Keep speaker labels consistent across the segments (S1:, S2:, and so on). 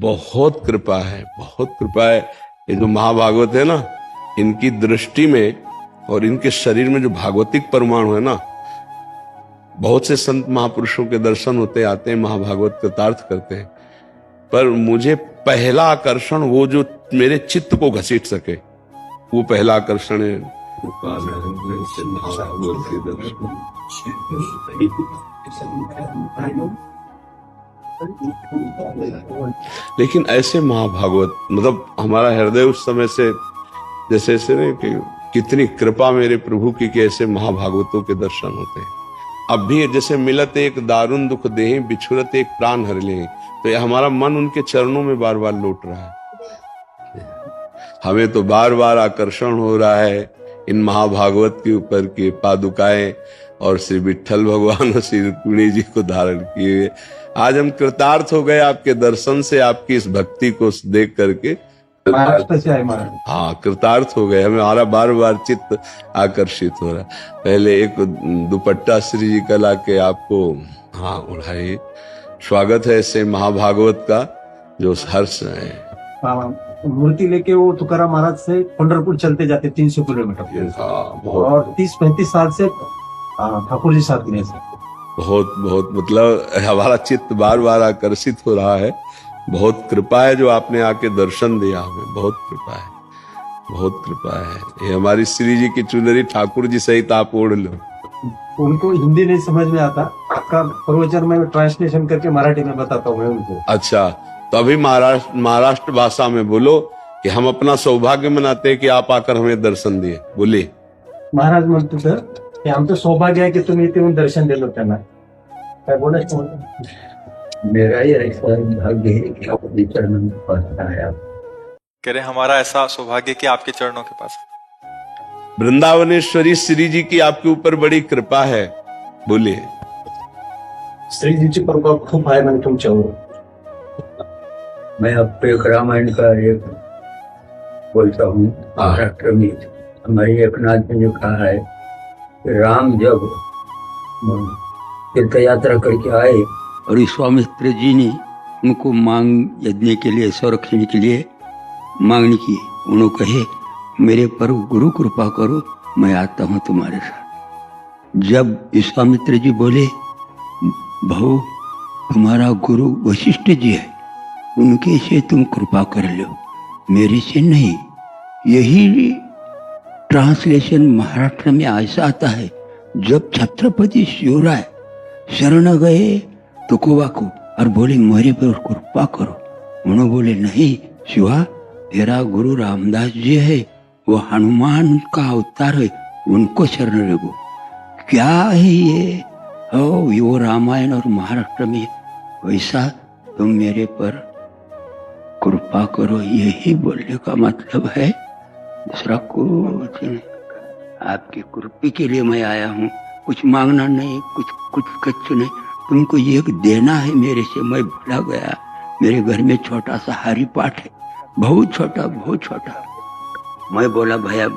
S1: बहुत कृपा है, बहुत कृपा है। ये जो महाभागवत है ना, इनकी दृष्टि में और इनके शरीर में जो भागवतिक परमाणु है ना, बहुत से संत महापुरुषों के दर्शन होते आते हैं, महाभागवत कृतार्थ करते हैं, पर मुझे पहला आकर्षण वो जो मेरे चित्त को घसीट सके, वो पहला आकर्षण है महाभागवत के दर्शन। लेकिन ऐसे महाभागवत, मतलब हमारा हृदय उस समय से जैसे ऐसे नहीं कि कितनी कृपा मेरे प्रभु की कि ऐसे महाभागवतों के दर्शन होते हैं। अब भी जैसे मिलत एक दारुण दुख देहि, बिछुरत एक प्राण हर ले, तो ये हमारा मन उनके चरणों में बार बार लौट रहा है। हमें तो बार बार आकर्षण हो रहा है इन महाभागवत के ऊपर की पादुकाएं और श्री विठ्ठल भगवान और श्री रुक्मिणी जी को धारण किए। आज हम कृतार्थ हो गए आपके दर्शन से, आपकी इस भक्ति को देख करके। हाँ, कृतार्थ हो गए। हमारा बार बार चित्त आकर्षित हो रहा। पहले एक दुपट्टा श्री जी का ला के आपको हाँ उड़ाए। स्वागत है ऐसे महाभागवत का जो हर्ष है।
S2: मूर्ति लेके वो तुकाराम महाराज से पंढरपुर चलते जाते 300 किलोमीटर, और 30-35 साल से ठाकुर जी साथ में से
S1: बहुत बहुत मतलब हमारा चित्त बार बार आकर्षित हो रहा है। बहुत कृपा है जो आपने आके दर्शन दिया हमें, बहुत कृपा है, बहुत कृपा है। ये हमारी श्री जी की चुनरी ठाकुर जी सहित आप ओढ़ लो।
S2: उनको हिंदी नहीं समझ में आता, आपका प्रवचन में ट्रांसलेशन करके मराठी में बताता हूँ मैं उनको।
S1: अच्छा, तो अभी महाराष्ट्र भाषा में बोलो कि हम अपना सौभाग्य मनाते हैं कि आप आकर हमें दर्शन दिए। बोलिए।
S2: महाराज म्हणतो सर की आमचं सौभाग्य आहे की तुम्ही इथे येऊन दर्शन दिलं त्यांना। काय बोलायचं?
S3: मेरा ही ऐसा भाग्य है कि आपके चरणों में पहुंचना है। आप
S4: कह रहे हमारा ऐसा सौभाग्य कि आपके चरणों के पास।
S1: वृंदावनेश्वरी श्री जी की आपके ऊपर बड़ी कृपा है। बोलिए।
S2: श्री जी की कृपा खूप आहे म्हणजे तुमच्यावर।
S3: मैं आपको एक रामायण का एक बोलता हूँ। महाराष्ट्र में हमारी एक नाथ ने जो कहा है कि राम जब तीर्थ यात्रा करके आए और विश्वामित्र जी ने उनको मांग यज्ञ के लिए, संरक्षण के लिए मांगनी की। उन्होंने कहे मेरे पर गुरु कृपा करो, मैं आता हूँ तुम्हारे साथ। जब विश्वामित्र जी बोले भाऊ तुम्हारा गुरु वशिष्ठ जी है, उनके से तुम कृपा कर लो, मेरे से नहीं। यही ट्रांसलेशन महाराष्ट्र में ऐसा आता है, जब छत्रपति शिवराय शरण गए तुकोबा को और बोले मेरे पर कृपा करो, उन्होंने बोले नहीं शिवा, तेरा गुरु रामदास जी है, वो हनुमान का अवतार है, उनको शरण लगो। क्या है ये? वो रामायण और महाराष्ट्र में वैसा तुम मेरे पर कृपा करो, यही बोलने का मतलब है, दूसरा कुछ नहीं। आपकी कृपा के लिए मैं आया हूँ, कुछ मांगना नहीं, कुछ नहीं। तुमको ये देना है मेरे से, मैं भूला गया। मेरे घर में छोटा सा हरि पाठ है, बहुत छोटा। मैं बोला भैया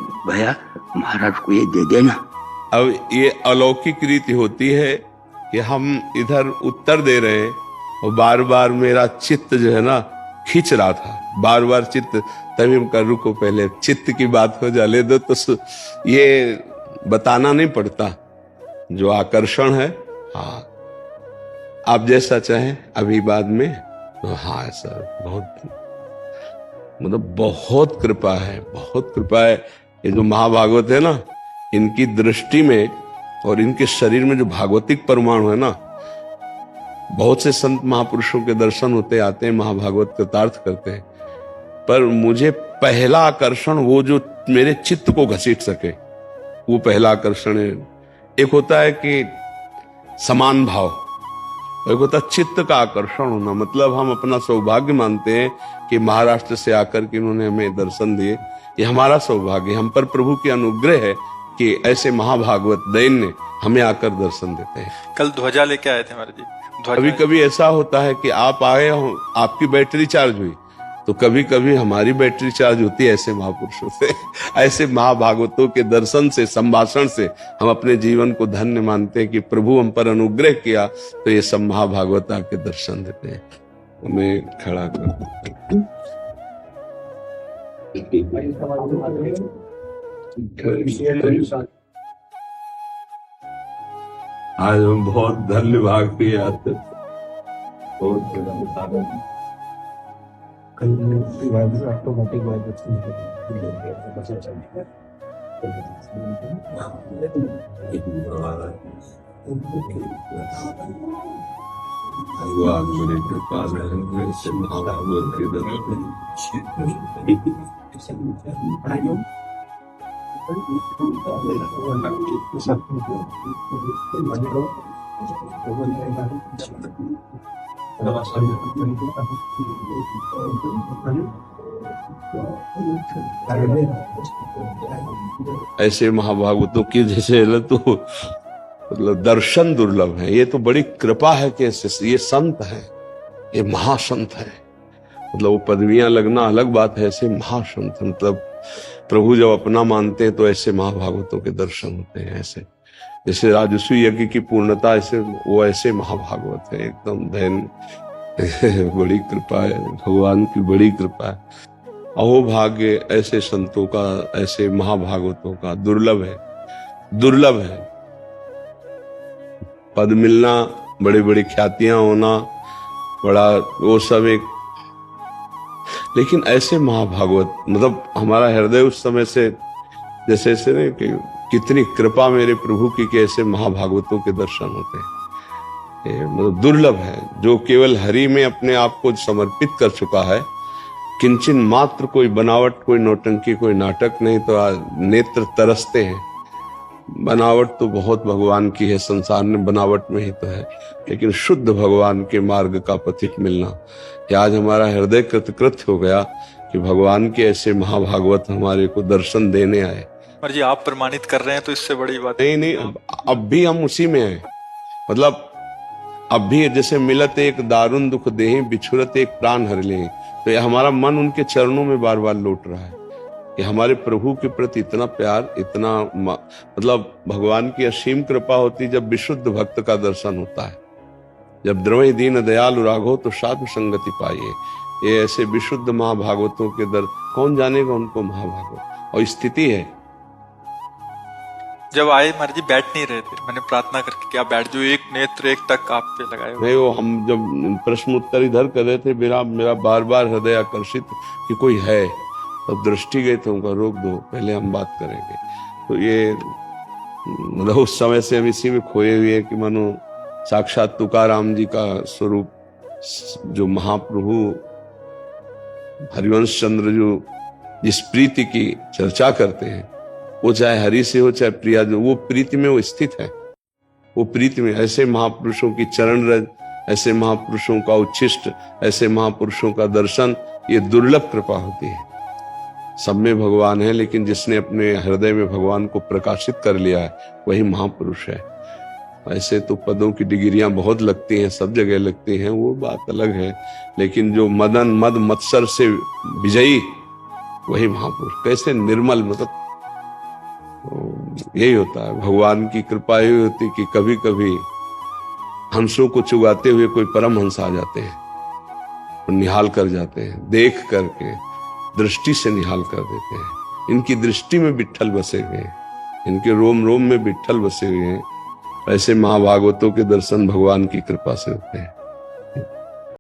S3: महाराज को ये दे देना।
S1: अब ये अलौकिक रीति होती है कि हम इधर उत्तर दे रहे हैं और बार बार मेरा चित्त जो है ना खींच रहा था, बार बार चित्त। तभी हम कर रुको, पहले चित्त की बात हो जाने दो, तो ये बताना नहीं पड़ता जो आकर्षण है। हाँ, आप जैसा चाहें अभी बाद में। तो हाँ सर, बहुत मतलब बहुत कृपा है, बहुत कृपा है। ये जो महाभागवत है ना, इनकी दृष्टि में और इनके शरीर में जो भागवतिक परमाणु है ना, बहुत से संत महापुरुषों के दर्शन होते आते हैं, महाभागवत कृतार्थ करते हैं, पर मुझे पहला आकर्षण वो जो मेरे चित्त को घसीट सके, वो पहला आकर्षण है। एक होता है कि समान भाव, एक होता है चित्त का आकर्षण होना। मतलब हम अपना सौभाग्य मानते हैं कि महाराष्ट्र से आकर के इन्होंने हमें दर्शन दिए, ये हमारा सौभाग्य। हम पर प्रभु की अनुग्रह है कि ऐसे महाभागवत दैन्य हमें आकर दर्शन देते हैं।
S4: कल ध्वजा लेके आए थे हमारे जी।
S1: कभी कभी ऐसा होता है कि आप आए हो, आपकी बैटरी चार्ज हुई, तो कभी कभी हमारी बैटरी चार्ज होती है ऐसे महापुरुषों से। ऐसे महाभागवतों के दर्शन से, संभाषण से हम अपने जीवन को धन्य मानते हैं कि प्रभु हम पर अनुग्रह किया, तो ये सब महाभागवत आके दर्शन देते हैं। हमें खड़ा कर। आज हम बहुत धन्य भाग पे आते, बहुत भगवान मेरे कृपा में ऐसे महाभागवत के दर्शन। ऐसे महाभागवतों की जैसे तो मतलब दर्शन दुर्लभ है। ये तो बड़ी कृपा है कि ये संत है, ये महासंत है। मतलब वो पदवियां लगना अलग बात है, ऐसे महासंत मतलब प्रभु जब अपना मानते हैं तो ऐसे महाभागवतों के दर्शन होते हैं। ऐसे जैसे राजस्व यज्ञ की पूर्णता, ऐसे वो ऐसे महाभागवत है एकदम धैर्य। बड़ी कृपा है, भगवान की बड़ी कृपा है। अहो भाग्य ऐसे संतों का, ऐसे महाभागवतों का दुर्लभ है, दुर्लभ है। पद मिलना, बड़ी बड़ी ख्यातियां होना, बड़ा वो सब एक, लेकिन ऐसे महाभागवत मतलब हमारा हृदय उस समय से जैसे ऐसे नहीं कि कितनी कृपा मेरे प्रभु की कि ऐसे महाभागवतों के दर्शन होते हैं। मतलब दुर्लभ है जो केवल हरि में अपने आप को समर्पित कर चुका है। किंचन मात्र कोई बनावट, कोई नौटंकी, कोई नाटक नहीं, तो नेत्र तरसते हैं। बनावट तो बहुत भगवान की है, संसार में बनावट में ही तो है, लेकिन शुद्ध भगवान के मार्ग का पथिक मिलना, ये आज हमारा हृदय कृतकृत हो गया कि भगवान के ऐसे महाभागवत हमारे को दर्शन देने आए।
S4: पर जी आप प्रमाणित कर रहे हैं तो इससे बड़ी बात
S1: नहीं, अब भी हम उसी में हैं। मतलब अब भी जैसे मिलत एक दारुण दुख देहि, बिछुरत एक प्राण हर ले, तो ये हमारा मन उनके चरणों में बार बार लौट रहा है। कि हमारे प्रभु के प्रति इतना प्यार, इतना मतलब भगवान की असीम कृपा होती जब विशुद्ध भक्त का दर्शन होता है। जब द्रवहि दीन दयालु राघो तो साधु संगति पाइए। ये ऐसे विशुद्ध महाभागवतों के दर कौन जानेगा उनको महाभागवत। और स्थिति है,
S4: जब आए महाराज जी बैठ नहीं रहे थे, मैंने प्रार्थना करके क्या बैठ जो एक नेत्र एक टक आप पे लगाए
S1: नहीं, वो हम जब प्रश्न उत्तर इधर कर रहे थे, मेरा बार बार हृदय आकर्षित कि कोई है, तब दृष्टि गई तो उनका रोक दो, पहले हम बात करेंगे। तो ये मतलब उस समय से हम इसी में खोए हुए हैं कि मानो साक्षात तुकाराम जी का स्वरूप, जो महाप्रभु हरिवंश चंद्र जो जिस प्रीति की चर्चा करते हैं, वो चाहे हरि से हो चाहे प्रिया, जो वो प्रीति में वो स्थित है। वो प्रीति में ऐसे महापुरुषों की चरण रज, ऐसे महापुरुषों का उच्छिष्ट, ऐसे महापुरुषों का दर्शन, ये दुर्लभ कृपा होती है। सब में भगवान है, लेकिन जिसने अपने हृदय में भगवान को प्रकाशित कर लिया है वही महापुरुष है। ऐसे तो पदों की डिग्रियां बहुत लगती हैं, सब जगह लगती हैं, वो बात अलग है, लेकिन जो मदन मद मत्सर से विजयी वही महापुरुष। कैसे निर्मल, मतलब यही होता है भगवान की कृपा। यही होती कि कभी कभी हंसों को चुगाते हुए कोई परम हंस आ जाते हैं और निहाल कर जाते हैं, देख करके दृष्टि से निहाल कर देते हैं। इनकी दृष्टि में विट्ठल बसे हुए हैं, इनके रोम रोम में विट्ठल बसे हुए हैं। ऐसे महाभागवतों के दर्शन भगवान की कृपा से होते हैं।